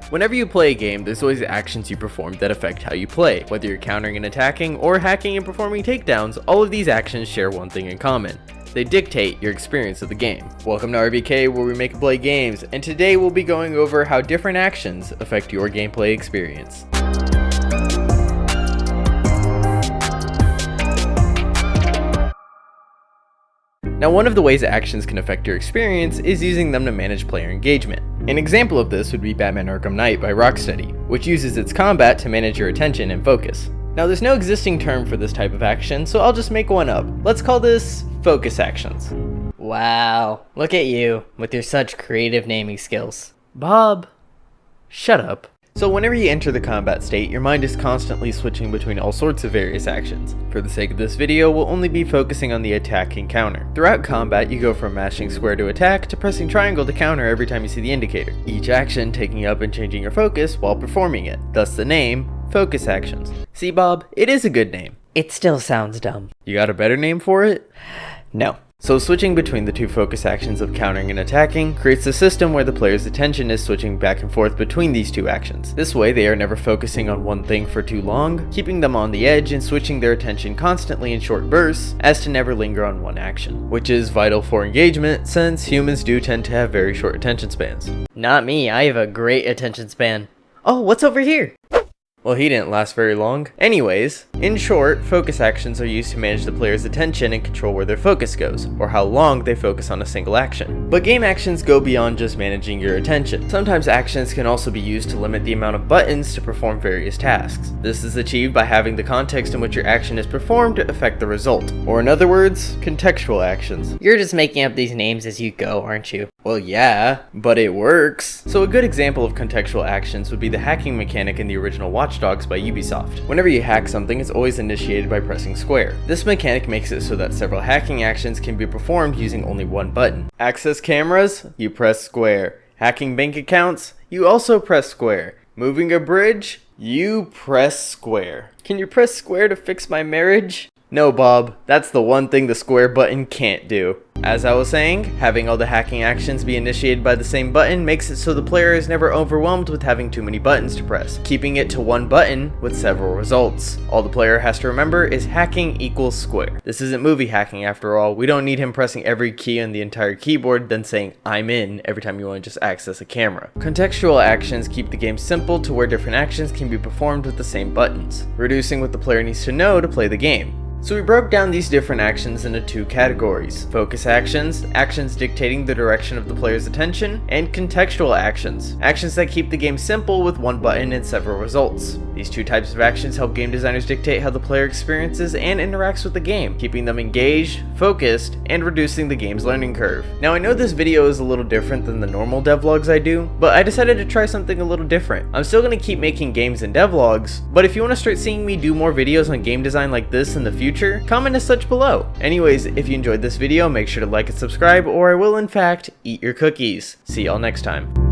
Whenever you play a game, there's always actions you perform that affect how you play. Whether you're countering and attacking, or hacking and performing takedowns, all of these actions share one thing in common. They dictate your experience of the game. Welcome to RBK, where we make and play games, and today we'll be going over how different actions affect your gameplay experience. Now, one of the ways actions can affect your experience is using them to manage player engagement. An example of this would be Batman Arkham Knight by Rocksteady, which uses its combat to manage your attention and focus. Now, there's no existing term for this type of action, so I'll just make one up. Let's call this focus actions. Wow, look at you with your such creative naming skills. Bob, shut up. So whenever you enter the combat state, your mind is constantly switching between all sorts of various actions. For the sake of this video, we'll only be focusing on the attack and counter. Throughout combat, you go from mashing square to attack to pressing triangle to counter every time you see the indicator. Each action taking up and changing your focus while performing it. Thus the name, focus actions. See, Bob, it is a good name. It still sounds dumb. You got a better name for it? No. So switching between the two focus actions of countering and attacking creates a system where the player's attention is switching back and forth between these two actions. This way they are never focusing on one thing for too long, keeping them on the edge and switching their attention constantly in short bursts as to never linger on one action, which is vital for engagement since humans do tend to have very short attention spans. Not me, I have a great attention span. Oh, what's over here? Well, he didn't last very long. Anyways, in short, focus actions are used to manage the player's attention and control where their focus goes, or how long they focus on a single action. But game actions go beyond just managing your attention. Sometimes actions can also be used to limit the amount of buttons to perform various tasks. This is achieved by having the context in which your action is performed affect the result, or in other words, contextual actions. You're just making up these names as you go, aren't you? Well, yeah, but it works. So a good example of contextual actions would be the hacking mechanic in the original Watch Dogs by Ubisoft. Whenever you hack something, it's always initiated by pressing square. This mechanic makes it so that several hacking actions can be performed using only one button. Access cameras? You press square. Hacking bank accounts? You also press square. Moving a bridge? You press square. Can you press square to fix my marriage? No, Bob, that's the one thing the square button can't do. As I was saying, having all the hacking actions be initiated by the same button makes it so the player is never overwhelmed with having too many buttons to press, keeping it to one button with several results. All the player has to remember is hacking equals square. This isn't movie hacking after all. We don't need him pressing every key on the entire keyboard then saying I'm in every time you want to just access a camera. Contextual actions keep the game simple to where different actions can be performed with the same buttons, reducing what the player needs to know to play the game. So we broke down these different actions into two categories: focus actions, actions dictating the direction of the player's attention, and contextual actions, actions that keep the game simple with one button and several results. These two types of actions help game designers dictate how the player experiences and interacts with the game, keeping them engaged, focused, and reducing the game's learning curve. Now, I know this video is a little different than the normal devlogs I do, but I decided to try something a little different. I'm still going to keep making games and devlogs, but if you want to start seeing me do more videos on game design like this in the future, comment as such below. Anyways, if you enjoyed this video, make sure to like and subscribe, or I will in fact eat your cookies. See y'all next time.